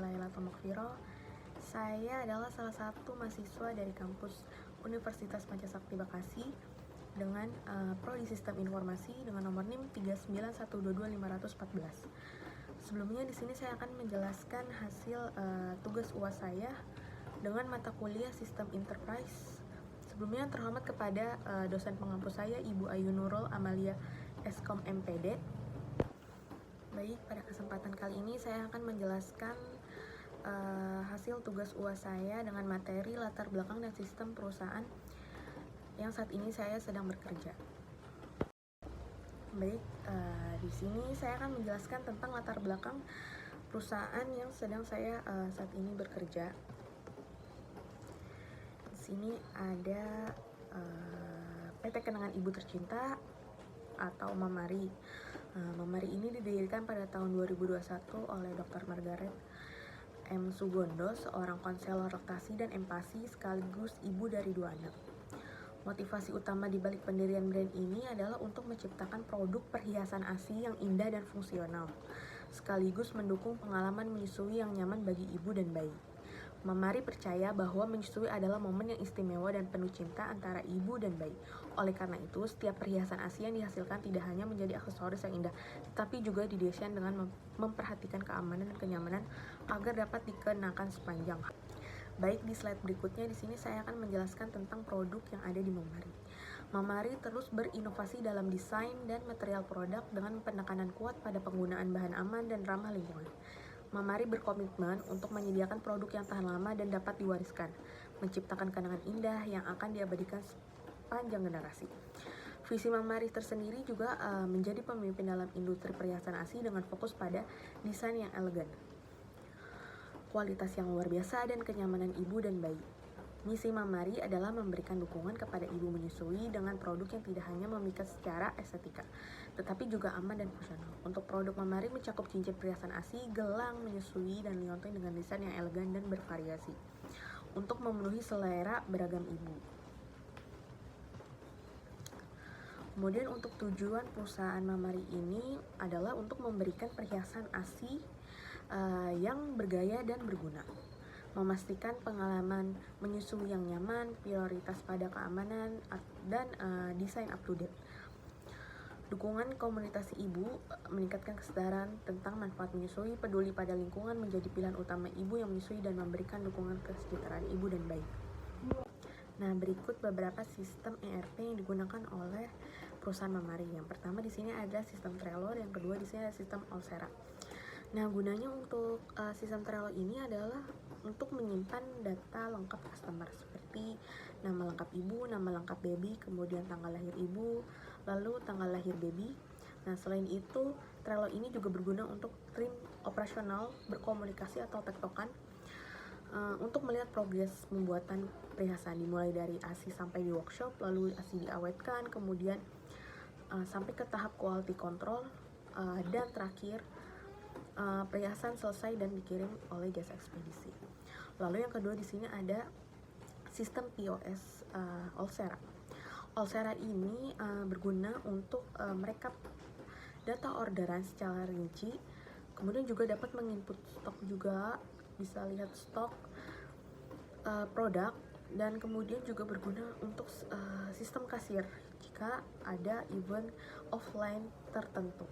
Laila Tomokviro. Saya adalah salah satu mahasiswa dari kampus Universitas Pancasakti Bekasi dengan Prodi Sistem Informasi dengan nomor NIM 39122.514. Sebelumnya di sini saya akan menjelaskan hasil tugas UAS saya dengan mata kuliah Sistem Enterprise. Sebelumnya terhormat kepada dosen pengampu saya Ibu Ayu Nurul Amalia Eskom MPD. Baik, pada kesempatan kali ini saya akan menjelaskan hasil tugas UAS saya dengan materi latar belakang dan sistem perusahaan yang saat ini saya sedang bekerja. Baik, di sini saya akan menjelaskan tentang latar belakang perusahaan yang sedang saya saat ini bekerja. Di sini ada PT Kenangan Ibu Tercinta atau Mamari. Mamari ini didirikan pada tahun 2021 oleh Dr. Margaret M. Sugondo, seorang konselor laktasi dan empasi sekaligus ibu dari 2 anak. Motivasi utama di balik pendirian brand ini adalah untuk menciptakan produk perhiasan ASI yang indah dan fungsional, sekaligus mendukung pengalaman menyusui yang nyaman bagi ibu dan bayi. Mamari percaya bahwa menyusui adalah momen yang istimewa dan penuh cinta antara ibu dan bayi. Oleh karena itu, setiap perhiasan ASI yang dihasilkan tidak hanya menjadi aksesoris yang indah, tetapi juga didesain dengan memperhatikan keamanan dan kenyamanan agar dapat dikenakan sepanjang hari. Baik, di slide berikutnya di sini saya akan menjelaskan tentang produk yang ada di Mamari. Mamari terus berinovasi dalam desain dan material produk dengan penekanan kuat pada penggunaan bahan aman dan ramah lingkungan. Mamari berkomitmen untuk menyediakan produk yang tahan lama dan dapat diwariskan, menciptakan kenangan indah yang akan diabadikan sepanjang generasi. Visi Mamari tersendiri juga menjadi pemimpin dalam industri perhiasan ASI dengan fokus pada desain yang elegan, kualitas yang luar biasa, dan kenyamanan ibu dan bayi. Misi Mamari adalah memberikan dukungan kepada ibu menyusui dengan produk yang tidak hanya memikat secara estetika, tetapi juga aman dan fungsional. Untuk produk Mamari mencakup cincin perhiasan ASI, gelang menyusui, dan liontin dengan desain yang elegan dan bervariasi untuk memenuhi selera beragam ibu. Kemudian untuk tujuan perusahaan Mamari ini adalah untuk memberikan perhiasan ASI yang bergaya dan berguna, memastikan pengalaman menyusui yang nyaman, prioritas pada keamanan, dan desain up to date. Dukungan komunitas ibu, meningkatkan kesadaran tentang manfaat menyusui, peduli pada lingkungan menjadi pilihan utama ibu yang menyusui, dan memberikan dukungan kesejahteraan ibu dan bayi. Nah, berikut beberapa sistem ERP yang digunakan oleh perusahaan Mamari. Yang pertama di sini ada sistem Trello, yang kedua di sini ada sistem Allsera. Nah, gunanya untuk sistem Trello ini adalah untuk menyimpan data lengkap customer seperti nama lengkap ibu, nama lengkap baby, kemudian tanggal lahir ibu, lalu tanggal lahir baby. Nah, selain itu, Trello ini juga berguna untuk tim operasional berkomunikasi atau tektokan untuk melihat progres pembuatan perhiasan dimulai dari ASI sampai di workshop, lalu ASI diawetkan, kemudian sampai ke tahap quality control, dan terakhir perhiasan selesai dan dikirim oleh jasa ekspedisi. Lalu yang kedua di sini ada sistem POS Allsera. Allsera ini berguna untuk merekap data orderan secara rinci, kemudian juga dapat menginput stok, juga bisa lihat stok produk, dan kemudian juga berguna untuk sistem kasir jika ada event offline tertentu.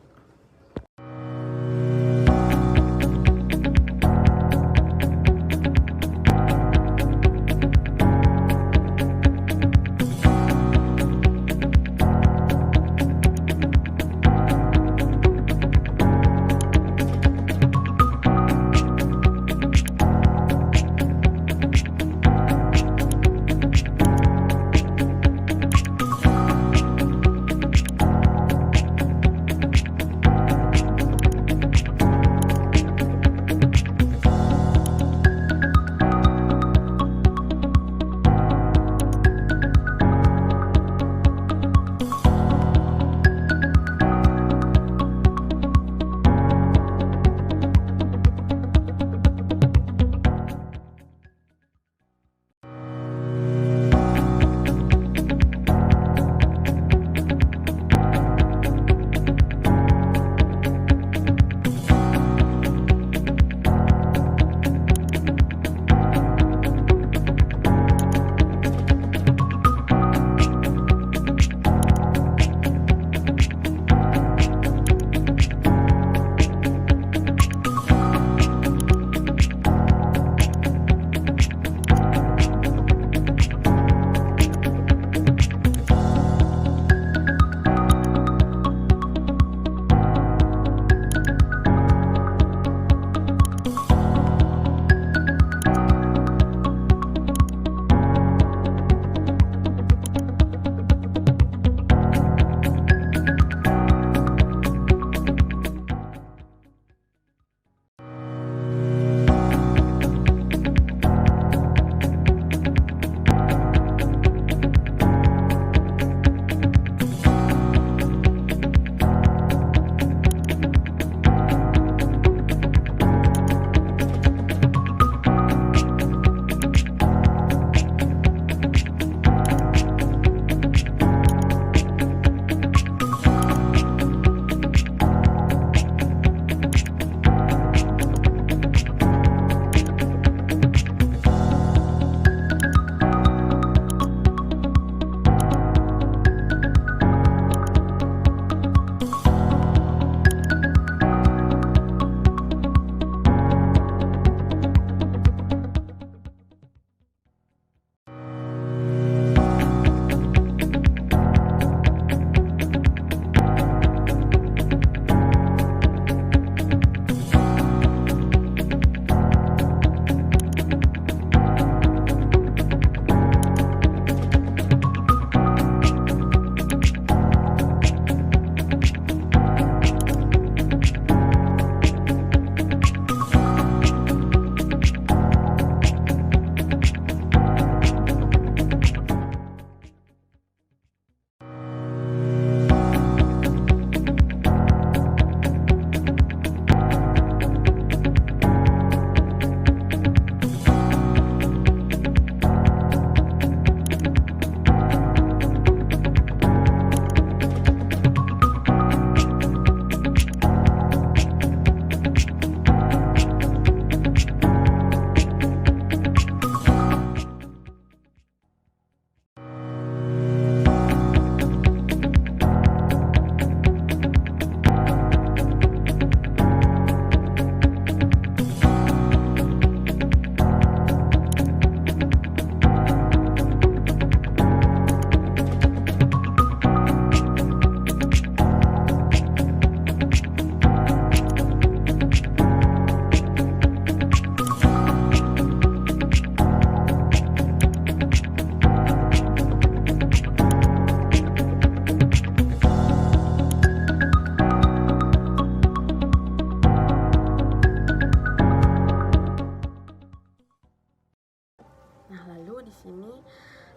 sini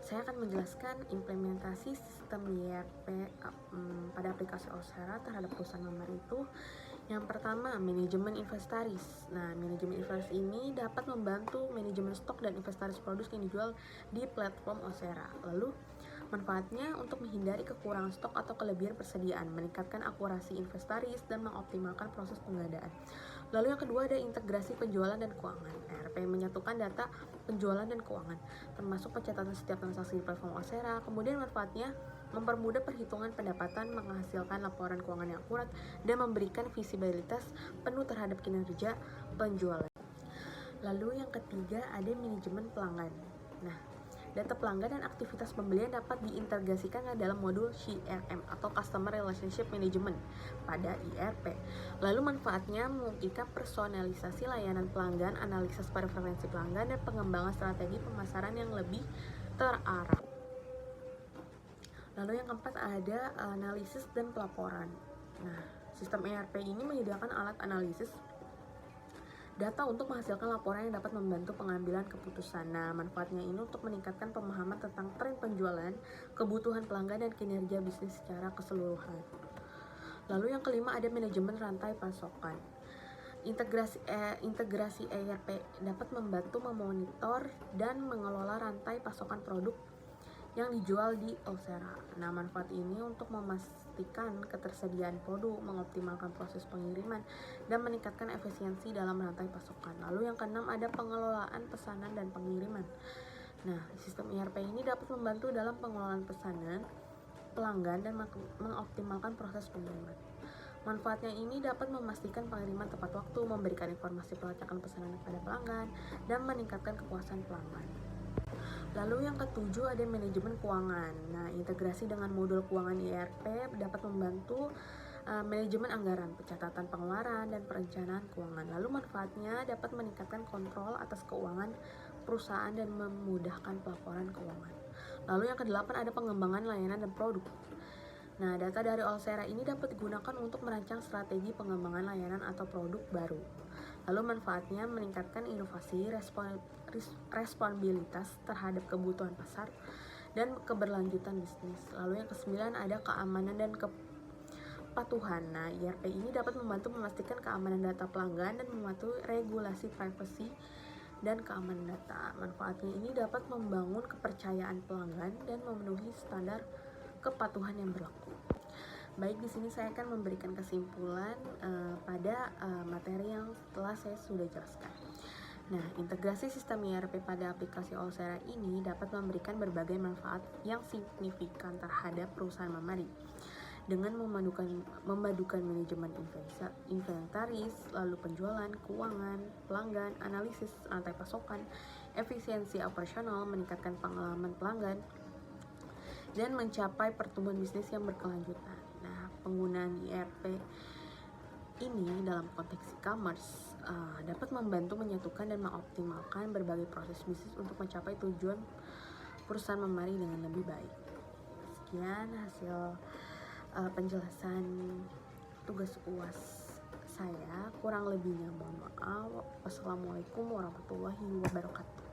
saya akan menjelaskan implementasi sistem YRP pada aplikasi Owsera terhadap perusahaan member itu. Yang pertama, manajemen inventaris. Nah, manajemen inventaris ini dapat membantu manajemen stok dan inventaris produk yang dijual di platform Owsera. Lalu, manfaatnya untuk menghindari kekurangan stok atau kelebihan persediaan, meningkatkan akurasi inventaris, dan mengoptimalkan proses pengadaan. Lalu yang kedua ada integrasi penjualan dan keuangan. ERP menyatukan data penjualan dan keuangan, termasuk pencatatan setiap transaksi di platform Owsera. Kemudian manfaatnya mempermudah perhitungan pendapatan, menghasilkan laporan keuangan yang akurat, dan memberikan visibilitas penuh terhadap kinerja penjualan. Lalu yang ketiga ada manajemen pelanggan. Nah, data pelanggan dan aktivitas pembelian dapat diintegrasikan ke dalam modul CRM atau Customer Relationship Management pada ERP. Lalu manfaatnya memungkinkan personalisasi layanan pelanggan, analisis preferensi pelanggan, dan pengembangan strategi pemasaran yang lebih terarah. Lalu yang keempat ada analisis dan pelaporan. Nah, sistem ERP ini menyediakan alat analisis data untuk menghasilkan laporan yang dapat membantu pengambilan keputusan. Nah, manfaatnya ini untuk meningkatkan pemahaman tentang tren penjualan, kebutuhan pelanggan, dan kinerja bisnis secara keseluruhan. Lalu yang kelima ada manajemen rantai pasokan. Integrasi ERP dapat membantu memonitor dan mengelola rantai pasokan produk yang dijual di Owsera. Nah, manfaat ini untuk memastikan ketersediaan produk, mengoptimalkan proses pengiriman, dan meningkatkan efisiensi dalam rantai pasokan. Lalu yang keenam ada pengelolaan pesanan dan pengiriman. Nah, sistem ERP ini dapat membantu dalam pengelolaan pesanan pelanggan dan mengoptimalkan proses pengiriman. Manfaatnya ini dapat memastikan pengiriman tepat waktu, memberikan informasi pelacakan pesanan kepada pelanggan, dan meningkatkan kepuasan pelanggan. Lalu yang ketujuh ada manajemen keuangan. Nah, integrasi dengan modul keuangan ERP dapat membantu manajemen anggaran, pencatatan pengeluaran, dan perencanaan keuangan. Lalu manfaatnya dapat meningkatkan kontrol atas keuangan perusahaan dan memudahkan pelaporan keuangan. Lalu yang kedelapan ada pengembangan layanan dan produk. Nah, data dari Owsera ini dapat digunakan untuk merancang strategi pengembangan layanan atau produk baru. Lalu manfaatnya meningkatkan inovasi, responsibilitas terhadap kebutuhan pasar, dan keberlanjutan bisnis. Lalu yang kesembilan ada keamanan dan kepatuhan. Nah, ERP ini dapat membantu memastikan keamanan data pelanggan dan mematuhi regulasi privacy dan keamanan data. Manfaatnya ini dapat membangun kepercayaan pelanggan dan memenuhi standar kepatuhan yang berlaku. Baik, di sini saya akan memberikan kesimpulan pada materi yang telah saya sudah jelaskan. Nah, integrasi sistem ERP pada aplikasi Owsera ini dapat memberikan berbagai manfaat yang signifikan terhadap perusahaan memari. Dengan memadukan manajemen inventaris, lalu penjualan, keuangan, pelanggan, analisis rantai pasokan, efisiensi operasional, meningkatkan pengalaman pelanggan, dan mencapai pertumbuhan bisnis yang berkelanjutan. Nah, penggunaan ERP ini dalam konteks e-commerce dapat membantu menyatukan dan mengoptimalkan berbagai proses bisnis untuk mencapai tujuan perusahaan memari dengan lebih baik. Sekian hasil penjelasan tugas UAS saya. Kurang lebihnya mohon maaf. Wassalamualaikum warahmatullahi wabarakatuh.